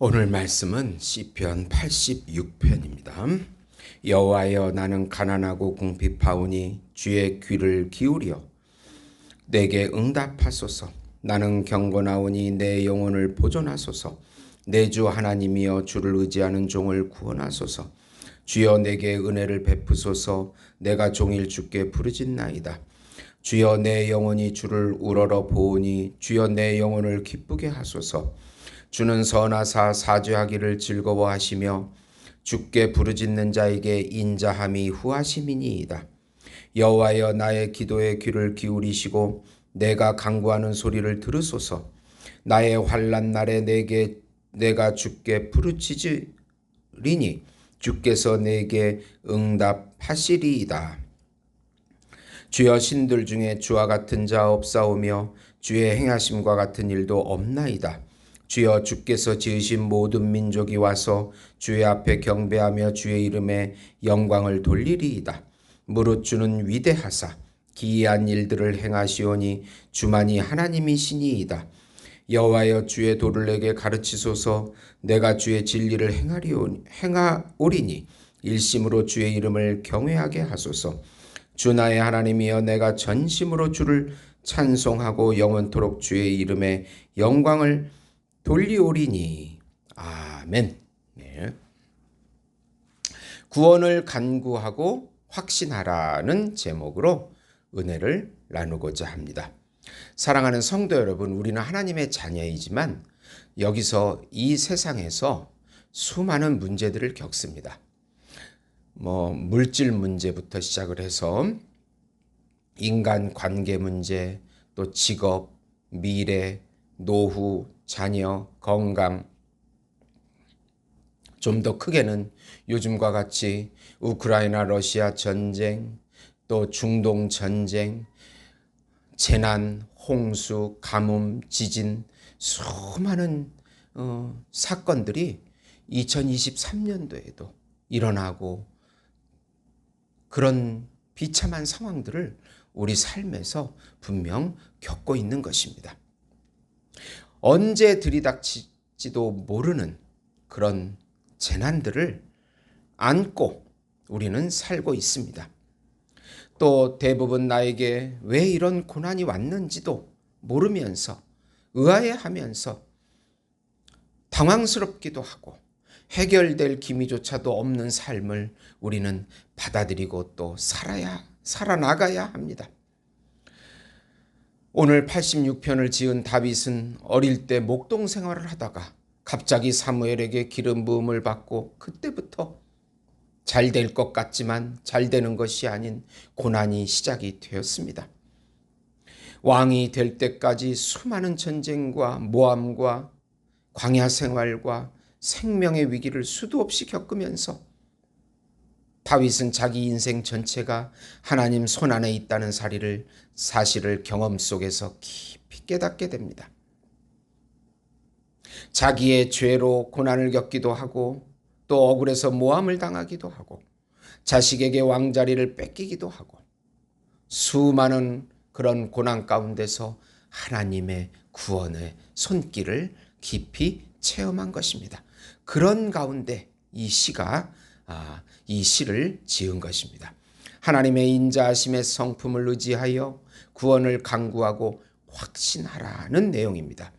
오늘 말씀은 시편 86편입니다. 여호와여, 나는 가난하고 궁핍하오니 주의 귀를 기울여 내게 응답하소서. 나는 경건하오니 내 영혼을 보존하소서. 내 주 하나님이여, 주를 의지하는 종을 구원하소서. 주여, 내게 은혜를 베푸소서. 내가 종일 주께 부르짖나이다. 주여, 내 영혼이 주를 우러러 보오니 주여, 내 영혼을 기쁘게 하소서. 주는 선하사 사죄하기를 즐거워하시며 주께 부르짖는 자에게 인자함이 후하심이니이다. 여호와여, 나의 기도에 귀를 기울이시고 내가 간구하는 소리를 들으소서. 나의 환난 날에 내가 주께 부르짖으리니 주께서 내게 응답하시리이다. 주여, 신들 중에 주와 같은 자 없사오며 주의 행하심과 같은 일도 없나이다. 주여, 주께서 지으신 모든 민족이 와서 주의 앞에 경배하며 주의 이름에 영광을 돌리리이다. 무릇 주는 위대하사 기이한 일들을 행하시오니 주만이 하나님이시니이다. 여호와여, 주의 도를 내게 가르치소서. 내가 주의 진리를 행하오리니 일심으로 주의 이름을 경외하게 하소서. 주 나의 하나님이여, 내가 전심으로 주를 찬송하고 영원토록 주의 이름에 영광을 돌리오리니. 아멘. 네. 구원을 간구하고 확신하라는 제목으로 은혜를 나누고자 합니다. 사랑하는 성도 여러분, 우리는 하나님의 자녀이지만 여기서 이 세상에서 수많은 문제들을 겪습니다. 물질 문제부터 시작을 해서 인간 관계 문제, 또 직업, 미래, 노후, 자녀, 건강, 좀 더 크게는 요즘과 같이 우크라이나 러시아 전쟁, 또 중동 전쟁, 재난, 홍수, 가뭄, 지진, 수많은 사건들이 2023년도에도 일어나고, 그런 비참한 상황들을 우리 삶에서 분명 겪고 있는 것입니다. 언제 들이닥칠지도 모르는 그런 재난들을 안고 우리는 살고 있습니다. 또 대부분 나에게 왜 이런 고난이 왔는지도 모르면서 의아해하면서 당황스럽기도 하고 해결될 기미조차도 없는 삶을 우리는 받아들이고 또 살아나가야 합니다. 오늘 86편을 지은 다윗은 어릴 때 목동 생활을 하다가 갑자기 사무엘에게 기름 부음을 받고 그때부터 잘 될 것 같지만 잘 되는 것이 아닌 고난이 시작이 되었습니다. 왕이 될 때까지 수많은 전쟁과 모함과 광야 생활과 생명의 위기를 수도 없이 겪으면서 다윗은 자기 인생 전체가 하나님 손안에 있다는 사실을 경험 속에서 깊이 깨닫게 됩니다. 자기의 죄로 고난을 겪기도 하고, 또 억울해서 모함을 당하기도 하고, 자식에게 왕자리를 뺏기기도 하고, 수많은 그런 고난 가운데서 하나님의 구원의 손길을 깊이 체험한 것입니다. 그런 가운데 이 시를 지은 것입니다. 하나님의 인자하심의 성품을 의지하여 구원을 간구하고 확신하라는 내용입니다.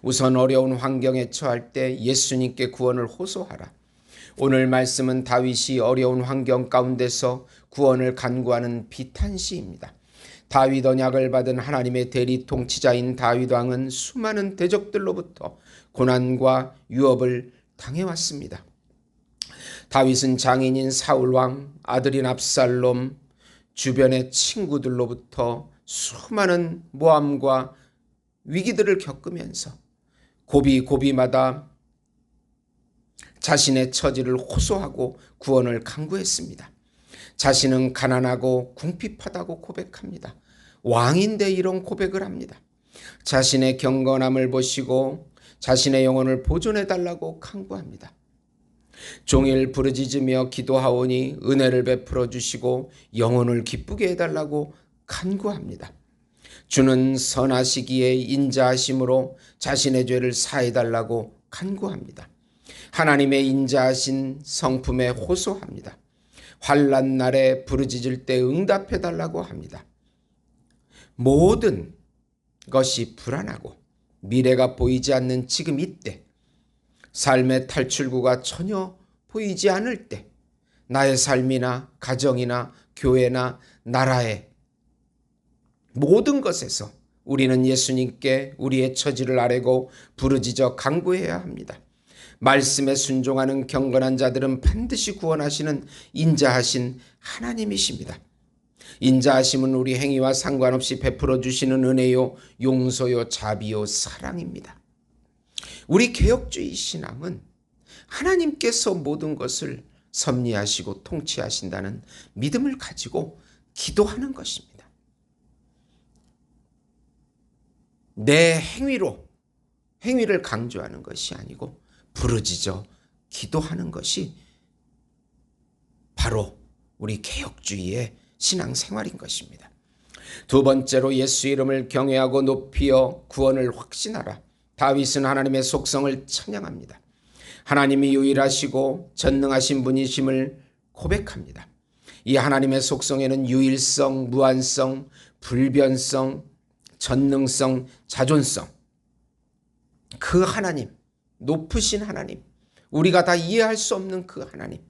우선 어려운 환경에 처할 때 예수님께 구원을 호소하라. 오늘 말씀은 다윗이 어려운 환경 가운데서 구원을 간구하는 비탄시입니다. 다윗 언약을 받은 하나님의 대리 통치자인 다윗 왕은 수많은 대적들로부터 고난과 유업을 당해왔습니다. 다윗은 장인인 사울왕, 아들인 압살롬, 주변의 친구들로부터 수많은 모함과 위기들을 겪으면서 고비마다 자신의 처지를 호소하고 구원을 간구했습니다. 자신은 가난하고 궁핍하다고 고백합니다. 왕인데 이런 고백을 합니다. 자신의 경건함을 보시고 자신의 영혼을 보존해달라고 간구합니다. 종일 부르짖으며 기도하오니 은혜를 베풀어 주시고 영혼을 기쁘게 해달라고 간구합니다. 주는 선하시기에 인자하심으로 자신의 죄를 사해달라고 간구합니다. 하나님의 인자하신 성품에 호소합니다. 환난 날에 부르짖을 때 응답해달라고 합니다. 모든 것이 불안하고 미래가 보이지 않는 지금 이때, 삶의 탈출구가 전혀 보이지 않을 때, 나의 삶이나 가정이나 교회나 나라의 모든 것에서 우리는 예수님께 우리의 처지를 아뢰고 부르짖어 간구해야 합니다. 말씀에 순종하는 경건한 자들은 반드시 구원하시는 인자하신 하나님이십니다. 인자하심은 우리 행위와 상관없이 베풀어 주시는 은혜요, 용서요, 자비요, 사랑입니다. 우리 개혁주의 신앙은 하나님께서 모든 것을 섭리하시고 통치하신다는 믿음을 가지고 기도하는 것입니다. 내 행위를 강조하는 것이 아니고 부르짖어 기도하는 것이 바로 우리 개혁주의의 신앙생활인 것입니다. 두 번째로 예수 이름을 경외하고 높이어 구원을 확신하라. 다윗은 하나님의 속성을 찬양합니다. 하나님이 유일하시고 전능하신 분이심을 고백합니다. 이 하나님의 속성에는 유일성, 무한성, 불변성, 전능성, 자존성, 그 하나님, 높으신 하나님, 우리가 다 이해할 수 없는 그 하나님,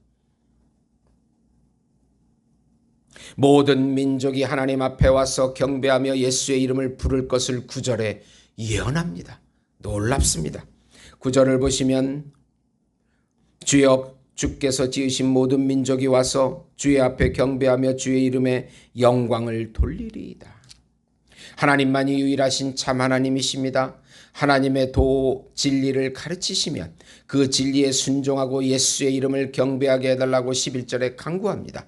모든 민족이 하나님 앞에 와서 경배하며 예수의 이름을 부를 것을 9절에 예언합니다. 놀랍습니다. 9절을 보시면 주여 주께서 지으신 모든 민족이 와서 주의 앞에 경배하며 주의 이름에 영광을 돌리리이다. 하나님만이 유일하신 참 하나님이십니다. 하나님의 진리를 가르치시면 그 진리에 순종하고 예수의 이름을 경배하게 해달라고 11절에 간구합니다.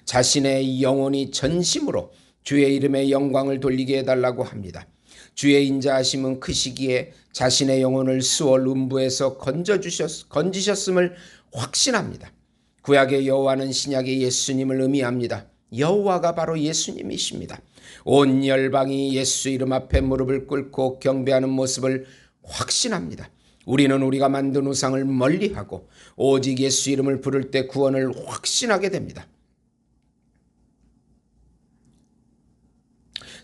자신의 영혼이 전심으로 주의 이름에 영광을 돌리게 해달라고 합니다. 주의 인자하심은 크시기에 자신의 영혼을 수월 음부에서 건지셨음을 확신합니다. 구약의 여호와는 신약의 예수님을 의미합니다. 여호와가 바로 예수님이십니다. 온 열방이 예수 이름 앞에 무릎을 꿇고 경배하는 모습을 확신합니다. 우리는 우리가 만든 우상을 멀리하고 오직 예수 이름을 부를 때 구원을 확신하게 됩니다.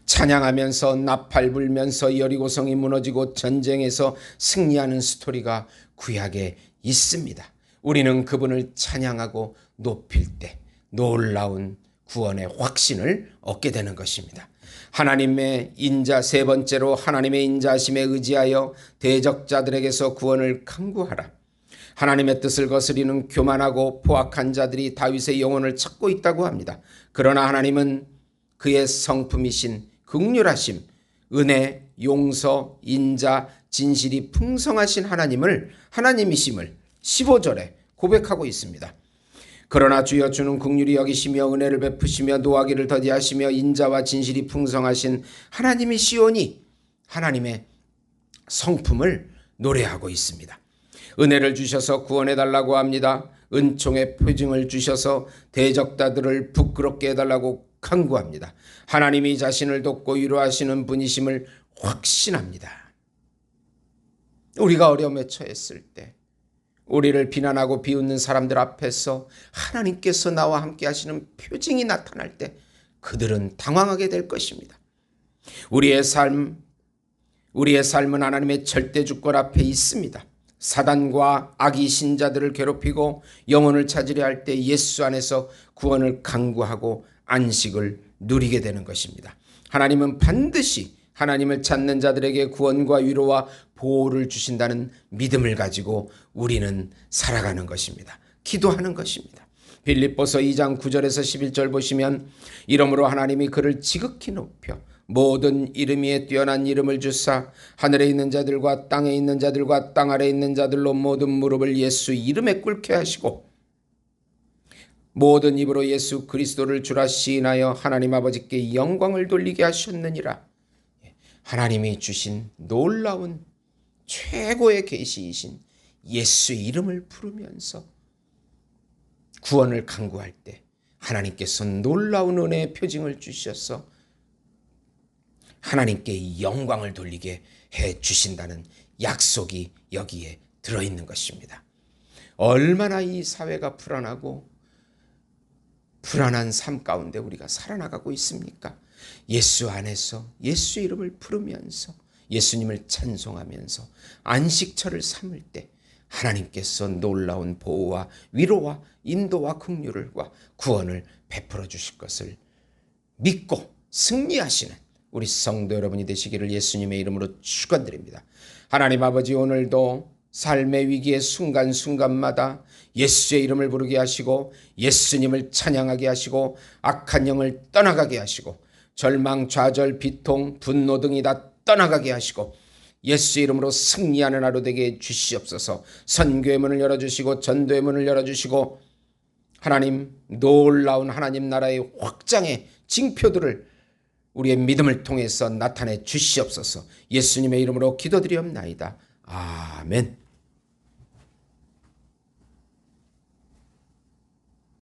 찬양하면서 나팔 불면서 여리고성이 무너지고 전쟁에서 승리하는 스토리가 구약에 있습니다. 우리는 그분을 찬양하고 높일 때 놀라운 구원의 확신을 얻게 되는 것입니다. 하나님의 인자, 세 번째로 하나님의 인자하심에 의지하여 대적자들에게서 구원을 간구하라. 하나님의 뜻을 거스리는 교만하고 포악한 자들이 다윗의 영혼을 찾고 있다고 합니다. 그러나 하나님은 그의 성품이신 긍휼하심, 은혜, 용서, 인자, 진실이 풍성하신 하나님이심을 15절에 고백하고 있습니다. 그러나 주여 주는 긍휼히 여기시며 은혜를 베푸시며 노하기를 더디하시며 인자와 진실이 풍성하신 하나님이시오니 하나님의 성품을 노래하고 있습니다. 은혜를 주셔서 구원해달라고 합니다. 은총의 표징을 주셔서 대적자들을 부끄럽게 해달라고 간구합니다. 하나님이 자신을 돕고 위로하시는 분이심을 확신합니다. 우리가 어려움에 처했을 때 우리를 비난하고 비웃는 사람들 앞에서 하나님께서 나와 함께 하시는 표징이 나타날 때 그들은 당황하게 될 것입니다. 우리의 삶은 하나님의 절대주권 앞에 있습니다. 사단과 악의 신자들을 괴롭히고 영혼을 찾으려 할 때 예수 안에서 구원을 간구하고 안식을 누리게 되는 것입니다. 하나님은 반드시 하나님을 찾는 자들에게 구원과 위로와 보호를 주신다는 믿음을 가지고 우리는 살아가는 것입니다. 기도하는 것입니다. 빌립보서 2장 9절에서 11절 보시면 이러므로 하나님이 그를 지극히 높여 모든 이름 위에 뛰어난 이름을 주사 하늘에 있는 자들과 땅에 있는 자들과 땅 아래에 있는 자들로 모든 무릎을 예수 이름에 꿇게 하시고 모든 입으로 예수 그리스도를 주라 시인하여 하나님 아버지께 영광을 돌리게 하셨느니라. 하나님이 주신 놀라운 최고의 계시이신 예수의 이름을 부르면서 구원을 간구할 때 하나님께서 놀라운 은혜의 표징을 주셔서 하나님께 영광을 돌리게 해 주신다는 약속이 여기에 들어있는 것입니다. 얼마나 이 사회가 불안한 삶 가운데 우리가 살아나가고 있습니까? 예수 안에서 예수의 이름을 부르면서 예수님을 찬송하면서 안식처를 삼을 때 하나님께서 놀라운 보호와 위로와 인도와 긍휼과 구원을 베풀어 주실 것을 믿고 승리하시는 우리 성도 여러분이 되시기를 예수님의 이름으로 축원드립니다. 하나님 아버지, 오늘도 삶의 위기의 순간순간마다 예수의 이름을 부르게 하시고 예수님을 찬양하게 하시고 악한 영을 떠나가게 하시고 절망, 좌절, 비통, 분노 등이 다 떠나가게 하시고 예수의 이름으로 승리하는 하루 되게 주시옵소서. 선교의 문을 열어주시고 전도의 문을 열어주시고 하나님, 놀라운 하나님 나라의 확장의 징표들을 우리의 믿음을 통해서 나타내 주시옵소서. 예수님의 이름으로 기도드리옵나이다. 아멘.